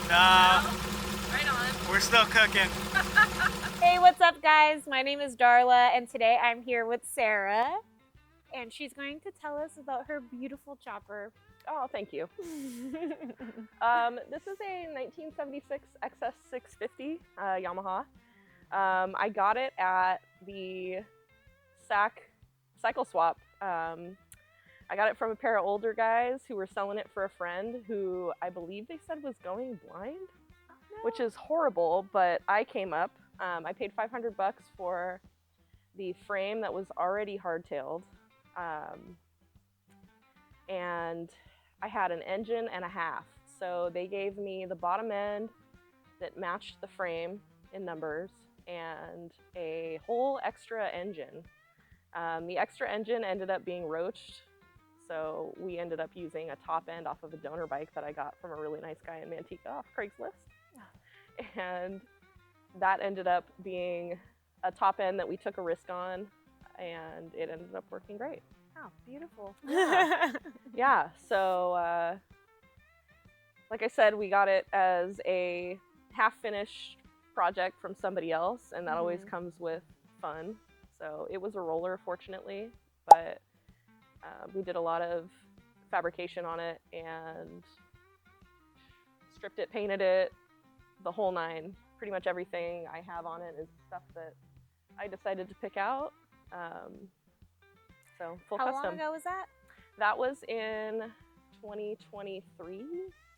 No, Right on. we're still cooking. Hey, what's up, guys? My name is Darla, and today I'm here with Sarah, and she's going to tell us about her beautiful chopper. Oh, thank you. This is a 1976 XS650 Yamaha. I got it at the cycle swap. I got it from a pair of older guys who were selling it for a friend who I believe they said was going blind, which is horrible, but I came up. I paid $500 for the frame that was already hardtailed. And I had an engine and a half. So they gave me the bottom end that matched the frame in numbers and a whole extra engine. The extra engine ended up being roached. So we ended up using a top end off of a donor bike that I got from a really nice guy in Manteca off Craigslist. And that ended up being a top end that we took a risk on, and it ended up working great. Oh, beautiful. Yeah, so like I said, we got it as a half-finished project from somebody else, and that always comes with fun. So it was a roller, fortunately, but we did a lot of fabrication on it and stripped it, painted it, the whole nine. Pretty much everything I have on it is stuff that I decided to pick out. So full How custom. long ago was that? That was in 2023.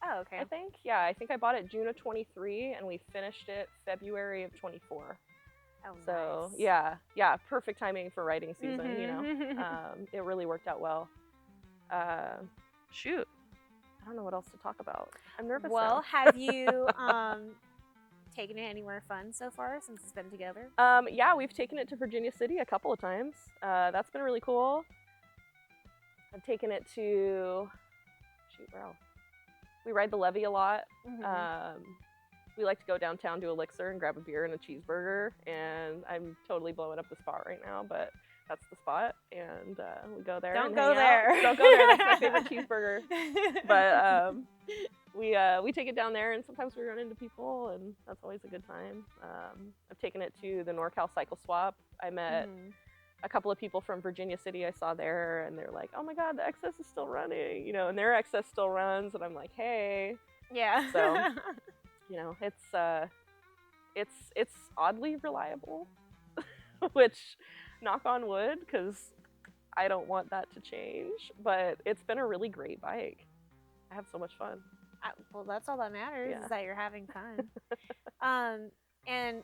Oh, okay. I think. Yeah, I think I bought it June of 23 and we finished it February of 24. Oh, So nice. yeah, perfect timing for riding season, you know. It really worked out well. Shoot, I don't know what else to talk about. I'm nervous Well, now. have you taken it anywhere fun so far since it's been together? Yeah, we've taken it to Virginia City a couple of times. That's been really cool. I've taken it to, shoot, where else? We ride the levee a lot. We like to go downtown to Elixir and grab a beer and a cheeseburger, and I'm totally blowing up the spot right now, but that's the spot, and we go there. Don't and go hang there. out. Don't go there. That's my favorite cheeseburger. But we take it down there, and sometimes we run into people, and that's always a good time. I've taken it to the NorCal Cycle Swap. I met a couple of people from Virginia City I saw there, and they're like, "Oh my God, the XS is still running," you know, and their XS still runs, and I'm like, "Hey." Yeah. So, you know, it's oddly reliable, which, knock on wood, because I don't want that to change, but it's been a really great bike. I have so much fun. Well, that's all that matters, Yeah. is that you're having fun. And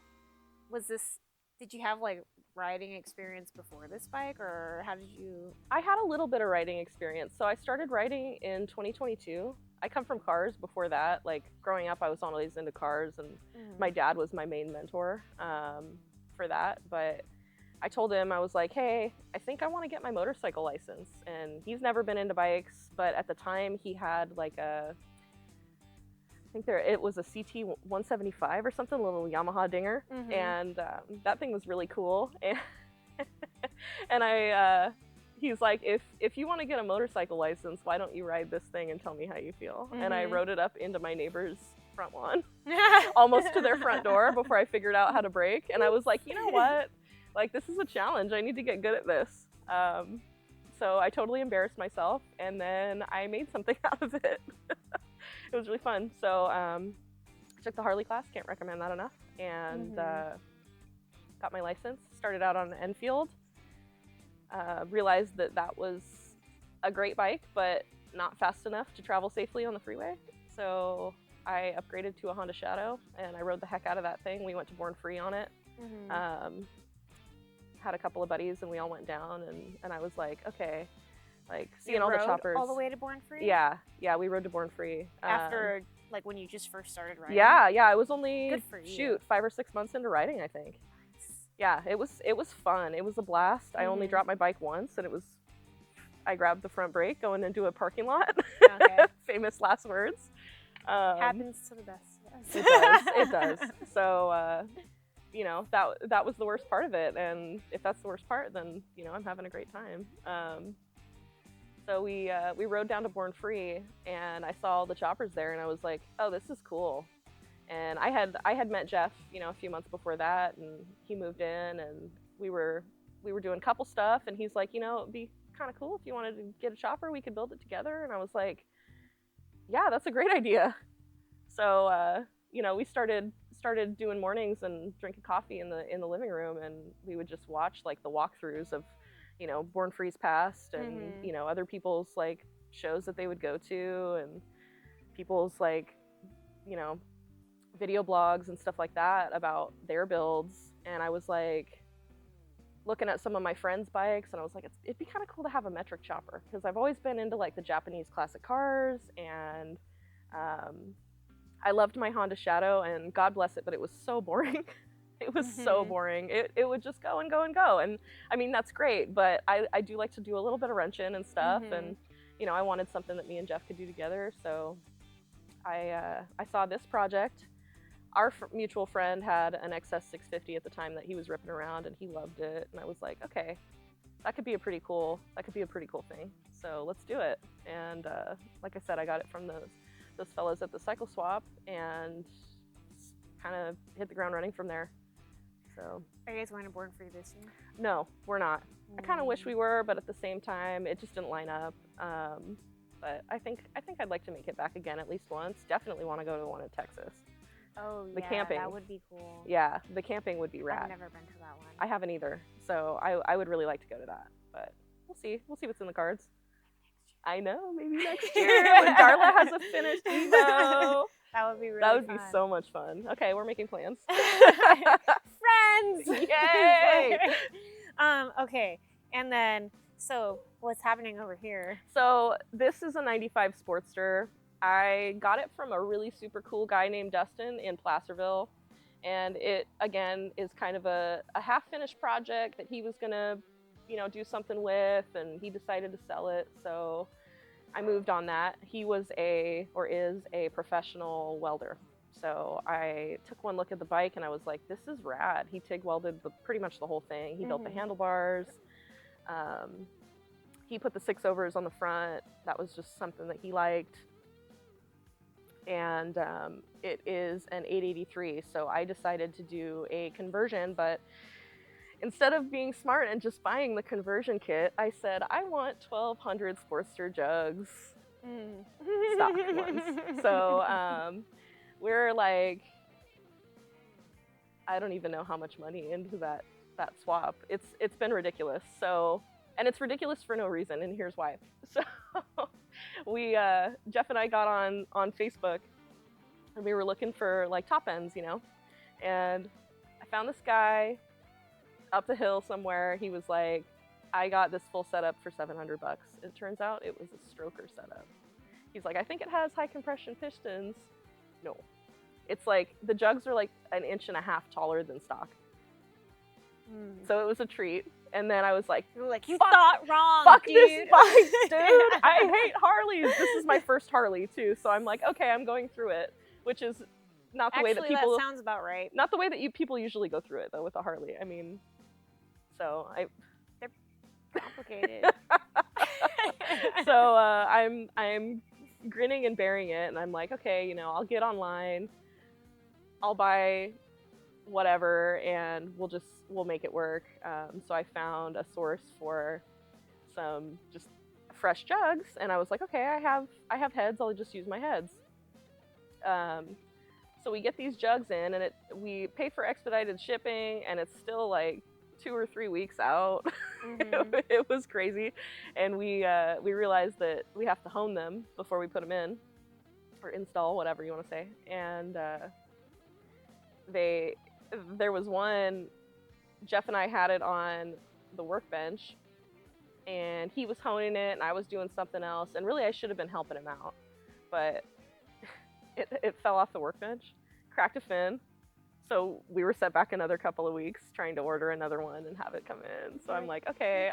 did you have like riding experience before this bike, or how did you? I had a little bit of riding experience. So I started riding in 2022. I come from cars before that. Like growing up, I was always into cars, and my dad was my main mentor for that. But I told him, I was like, hey, I think I want to get my motorcycle license. And he's never been into bikes, but at the time he had like it was a CT 175 or something, a little Yamaha dinger. And that thing was really cool. And he's like, if you want to get a motorcycle license, why don't you ride this thing and tell me how you feel? And I rode it up into my neighbor's front lawn, almost to their front door before I figured out how to brake. And I was like, you know what? Like, this is a challenge. I need to get good at this. So I totally embarrassed myself, and then I made something out of it. It was really fun. So I took the Harley class, can't recommend that enough, and got my license. Started out on an Enfield. Realized that was a great bike, but not fast enough to travel safely on the freeway. So I upgraded to a Honda Shadow, and I rode the heck out of that thing. We went to Born Free on it. Had a couple of buddies, and we all went down, and I was like, okay, like seeing all the choppers. All the way to Born Free? Yeah, we rode to Born Free. After, like, when you just first started riding? Yeah, I was only, good for you. Shoot, 5 or 6 months into riding, I think. Yeah, it was fun. It was a blast. I only dropped my bike once, and I grabbed the front brake going into a parking lot. Okay. Famous last words. Happens to the best. Yes. It does. So, you know, that was the worst part of it. And if that's the worst part, then, you know, I'm having a great time. So we rode down to Born Free, and I saw all the choppers there, and I was like, oh, this is cool. And I had met Jeff, you know, a few months before that, and he moved in, and we were doing couple stuff, and he's like, you know, it'd be kind of cool if you wanted to get a chopper, we could build it together. And I was like, yeah, that's a great idea. So you know, we started doing mornings and drinking coffee in the living room, and we would just watch like the walkthroughs of, you know, Born Free's Past, and you know, other people's like shows that they would go to, and people's like, you know, video blogs and stuff like that about their builds. And I was like looking at some of my friends' bikes, and I was like, it'd be kind of cool to have a metric chopper, because I've always been into like the Japanese classic cars, and I loved my Honda Shadow, and God bless it, but it was so boring. It was so boring. It would just go and go and go. And I mean, that's great, but I do like to do a little bit of wrenching and stuff. And, you know, I wanted something that me and Jeff could do together. So I saw this project. Our mutual friend had an XS650 at the time that he was ripping around, and he loved it. And I was like, okay, that could be a pretty cool thing. So let's do it. And like I said, I got it from those fellas at the cycle swap, and kind of hit the ground running from there. So, are you guys going to Born Free this year? No, we're not. I kind of wish we were, but at the same time, it just didn't line up. But I think I'd like to make it back again at least once. Definitely want to go to one in Texas. Oh, the yeah, camping. That would be cool. Yeah, the camping would be rad. I've never been to that one. I haven't either, so I would really like to go to that. But we'll see what's in the cards. I know, maybe next year when Darla has a finished Evo. That would be really That would fun. be so much fun. Okay, we're making plans. Friends! Yay! Okay, and then, so what's happening over here? So this is a 95 Sportster. I got it from a really super cool guy named Dustin in Placerville. And it, again, is kind of a half-finished project that he was gonna, you know, do something with, and he decided to sell it. So I moved on that. He was is a professional welder. So I took one look at the bike, and I was like, this is rad. He TIG welded pretty much the whole thing. He built the handlebars. He put the 6-overs on the front. That was just something that he liked. And it is an 883. So I decided to do a conversion, but instead of being smart and just buying the conversion kit, I said, I want 1,200 Sportster jugs, stock ones. So we're like, I don't even know how much money into that swap. It's been ridiculous. So, and it's ridiculous for no reason, and here's why. So we, Jeff and I got on Facebook, and we were looking for like top ends, you know, and I found this guy up the hill somewhere. He was like, I got this full setup for $700. It turns out it was a stroker setup. He's like, I think it has high compression pistons. No, it's like the jugs are like 1.5 inches taller than stock. So it was a treat. And then I was like, you thought wrong, fuck dude. This bike, dude. I hate Harleys. This is my first Harley too. So I'm like, okay, I'm going through it, which is not the way that people. That sounds about right. Not the way that people usually go through it though with a Harley. I mean, so they're complicated. So I'm grinning and bearing it, and I'm like, okay, you know, I'll get online, I'll buy whatever, and we'll make it work. So I found a source for some just fresh jugs, and I was like, okay, I have heads, I'll just use my heads. So we get these jugs in, and we pay for expedited shipping, and it's still like 2 or 3 weeks out. It was crazy. And we realized that we have to hone them before we put them in, or install, whatever you want to say. And there was one, Jeff and I had it on the workbench, and he was honing it, and I was doing something else, and really I should have been helping him out, but it fell off the workbench, cracked a fin. So we were set back another couple of weeks trying to order another one and have it come in. So I'm like, okay,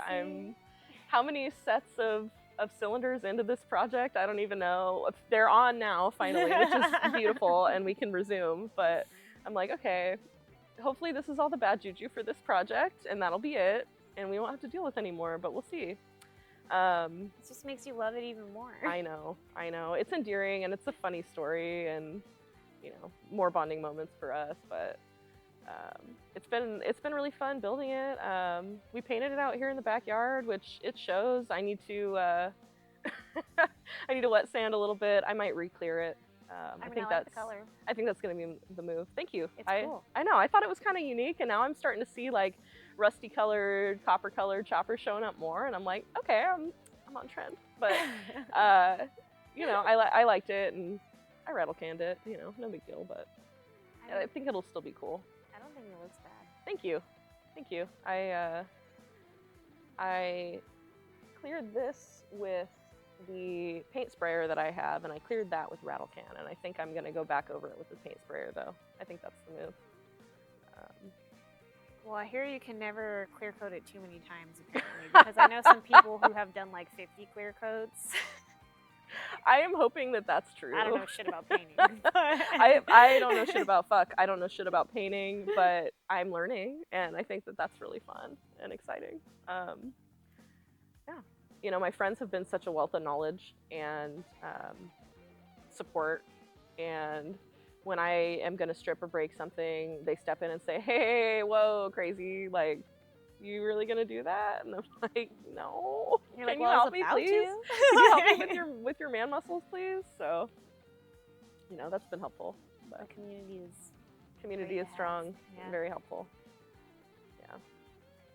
how many sets of cylinders into this project? I don't even know. They're on now, finally, which is beautiful, and we can resume. But I'm like, okay, hopefully this is all the bad juju for this project, and that'll be it, and we won't have to deal with any more, but we'll see. It just makes you love it even more. I know. It's endearing, and it's a funny story, and you know, more bonding moments for us. But it's been really fun building it. We painted it out here in the backyard, which it shows. I need to I need to wet sand a little bit. I might re-clear it. I think like the color. I think that's gonna be the move. Thank you. It's cool. I know. I thought it was kind of unique, and now I'm starting to see like rusty colored, copper colored choppers showing up more, and I'm like, okay, I'm on trend. But you know, I liked it, and I rattle canned it. You know, no big deal. But I think it'll still be cool. I don't think it looks bad. Thank you. Thank you. I cleared this with the paint sprayer that I have, and I cleared that with rattle can, and I think I'm gonna go back over it with the paint sprayer though. I think that's the move. Well, I hear you can never clear coat it too many times apparently, because I know some people who have done like 50 clear coats. I am hoping that that's true. I don't know shit about painting. I don't know shit about I don't know shit about painting, but I'm learning, and I think that that's really fun and exciting. Yeah. You know, my friends have been such a wealth of knowledge and support, and when I am going to strip or break something, they step in and say, hey, whoa, crazy, like, you really going to do that? And I'm like, no. You're like, Can you help me, please? Can you help me with your man muscles, please? So, you know, that's been helpful. But the community is strong, yeah. And very helpful. Yeah.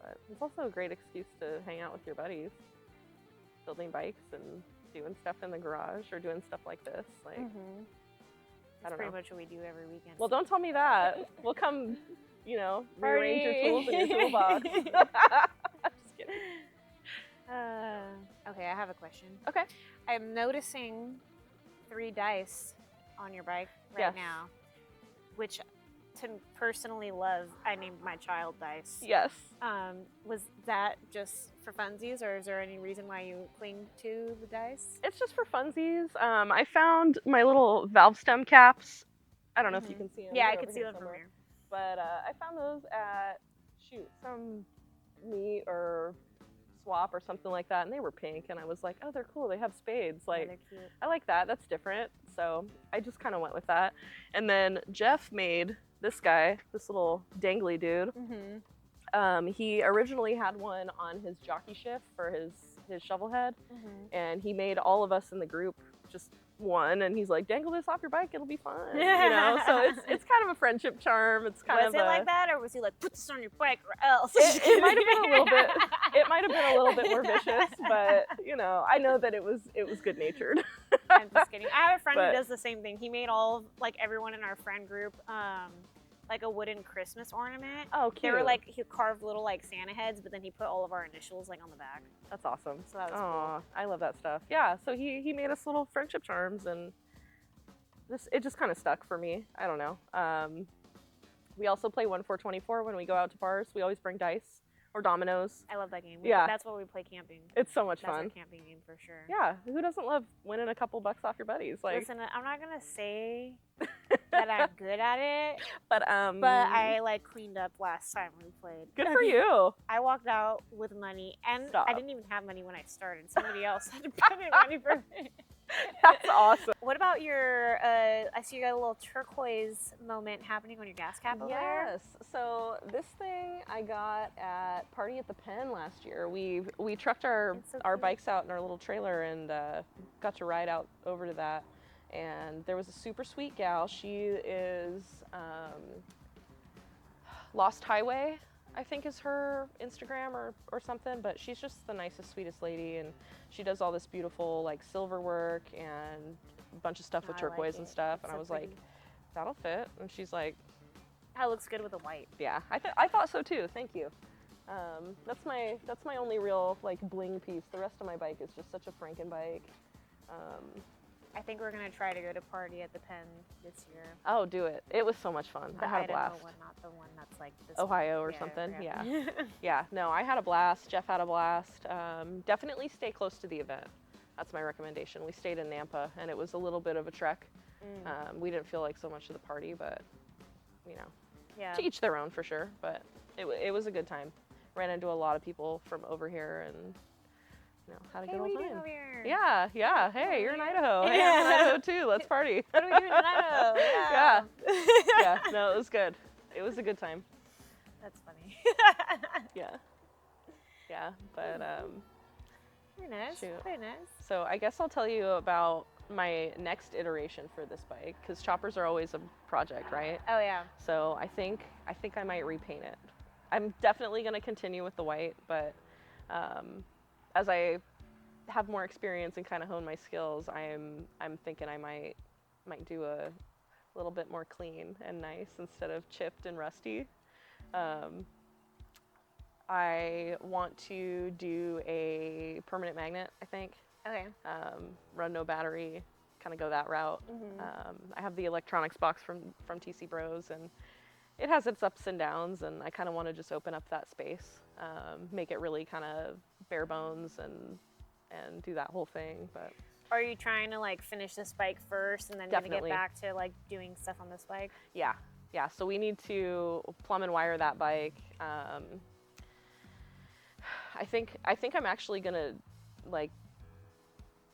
But it's also a great excuse to hang out with your buddies, building bikes and doing stuff in the garage or doing stuff like this. Like, That's pretty much what we do every weekend. Well, don't tell me that. We'll come, you know, rearrange your tools in your toolbox. Just kidding. Okay, I have a question. Okay. I'm noticing 3 dice on your bike right now, which to personally love, I named my child dice. Yes. Was that just for funsies, or is there any reason why you cling to the dice? It's just for funsies. I found my little valve stem caps. I don't know if you can see them. Yeah, I can see them from here. But I found those at, some meet or swap or something like that, and they were pink, and I was like, oh, they're cool. They have spades. Like, they're cute. I like that. That's different. So I just kind of went with that. And then Jeff made this guy, this little dangly dude. He originally had one on his jockey shift for his shovel head, and he made all of us in the group just one, and he's like, dangle this off your bike, it'll be fun. You know, so it's kind of a friendship charm. It's kind of Was it like that, or was he like, put this on your bike or else? It might have been a little bit. It might have been a little bit more vicious, but you know, I know that it was good natured. I'm just kidding. I have a friend who does the same thing. He made all of, like, everyone in our friend group like a wooden Christmas ornament. Oh, cute. They were like, he carved little like Santa heads, but then he put all of our initials like on the back. That's awesome. So that was cool. I love that stuff. Yeah, so he made us little friendship charms, and it just kind of stuck for me. I don't know. We also play 1-4-24 when we go out to bars. We always bring dice or dominoes. I love that game. Yeah. That's what we play camping. It's so much That's fun. our camping game for sure. Yeah, who doesn't love winning a couple bucks off your buddies? Like, listen, I'm not gonna say that I'm good at it, but I like cleaned up last time we played. Good for you. I walked out with money, and Stop. I didn't even have money when I started. Somebody else had to put in money for me. That's awesome. What about your, I see you got a little turquoise moment happening on your gas cap over there. Yes. So this thing I got at Party at the Pen last year. We trucked our bikes out in our little trailer and got to ride out over to that. And there was a super sweet gal. She is Lost Highway, I think is her Instagram or something, but she's just the nicest, sweetest lady, and she does all this beautiful like silver work and a bunch of stuff with turquoise and stuff. And I was like, that'll fit. And she's like, that looks good with the white. Yeah, I thought so too. Thank you. That's my only real like bling piece. The rest of my bike is just such a Franken bike. I think we're gonna try to go to Party at the Pen this year. Oh, do it! It was so much fun. I had a blast. One, not the one that's like this Ohio or something. Yeah. Yeah. No, I had a blast. Jeff had a blast. Definitely stay close to the event. That's my recommendation. We stayed in Nampa, and it was a little bit of a trek. We didn't feel like so much of the party, but you know, to each their own for sure. But it was a good time. Ran into a lot of people from over here, and you know, had a Hey, good what old are you doing time. over here? Yeah, yeah. Hey, you're in Idaho. Hey, I'm in Idaho too. Let's party. What are we doing in Idaho? Yeah. Yeah. No, it was good. It was a good time. That's funny. Yeah. Yeah, but Very nice. shoot. Very nice. So I guess I'll tell you about my next iteration for this bike, because choppers are always a project, right? Oh yeah. So I think I might repaint it. I'm definitely going to continue with the white, but as I have more experience and kind of hone my skills, I'm thinking I might do a little bit more clean and nice instead of chipped and rusty. I want to do a permanent magnet, I think. Okay. Run no battery, kind of go that route. I have the electronics box from TC Bros, and it has its ups and downs, and I kind of want to just open up that space, make it really kind of bare bones and do that whole thing. But Are you trying to like finish this bike first and then gonna get back to like doing stuff on this bike? Yeah. So we need to plumb and wire that bike. I think I'm actually gonna like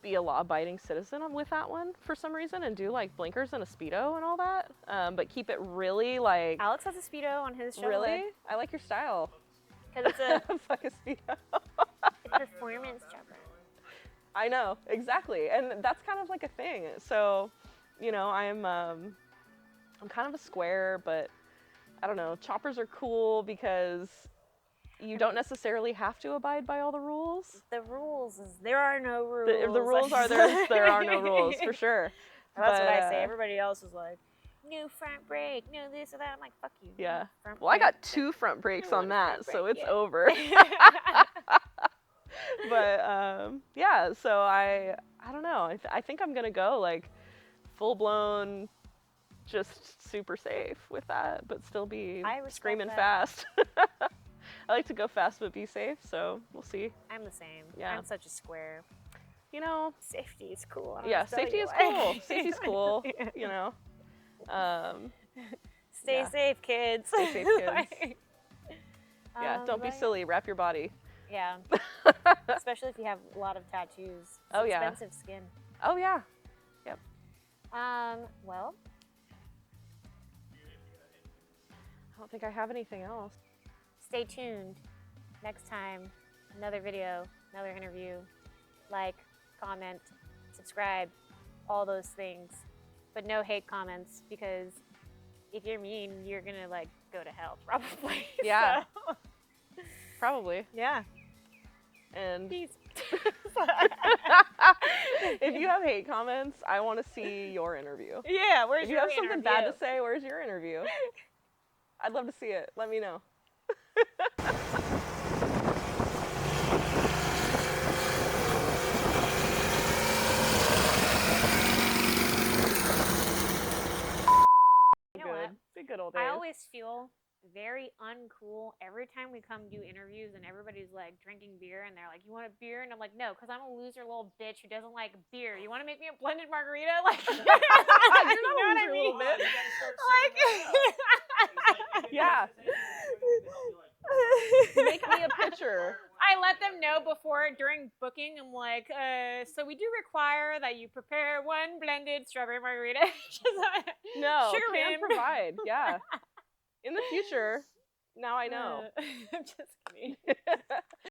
be a law-abiding citizen with that one for some reason and do like blinkers and a Speedo and all that, but keep it really like. Alex has a Speedo on his show. Really? I like your style. Because it's a Fuck a Speedo. performance chopper. I know, exactly, and that's kind of like a thing. So, you know, I'm kind of a square, but I don't know. Choppers are cool because you don't necessarily have to abide by all the rules. The rules is there are no rules. The rules are there are no rules for sure. That's what I say. Everybody else is like, no front brake, no this or that. I'm like, fuck you. Yeah. Front Well, I brake. got 2 front brakes on that, so it's yeah. over. But yeah, so I don't know. I think I'm gonna go like full blown, just super safe with that, but still be screaming fast. I like to go fast but be safe, so we'll see. I'm the same. Yeah. I'm such a square. You know. Safety is cool. Yeah, safety is cool. Safety's cool. You know. Stay safe, kids. Stay safe, kids. Yeah, don't be silly. Wrap your body. Yeah. Especially if you have a lot of tattoos. Oh yeah. Expensive skin. Oh yeah. Yep. Well. I don't think I have anything else. Stay tuned. Next time, another video, another interview. Like, comment, subscribe, all those things. But no hate comments, because if you're mean, you're gonna like go to hell probably. Yeah. So. Probably. Yeah. And Peace. if you have hate comments, I want to see your interview. Yeah, where's if you your have something interview? bad to say, where's your interview? I'd love to see it. Let me know. You know what? It's a good old days. I always feel very uncool every time we come do interviews and everybody's like drinking beer and they're like, you want a beer? And I'm like, no, because I'm a loser little bitch who doesn't like beer. You want to make me a blended margarita? Like, you know what I mean? Like, yeah. Make me a picture. I let them know during booking. I'm like, so we do require that you prepare 1 blended strawberry margarita. No, sure, can ma'am. provide. Yeah. In the future, now I know. I'm just kidding.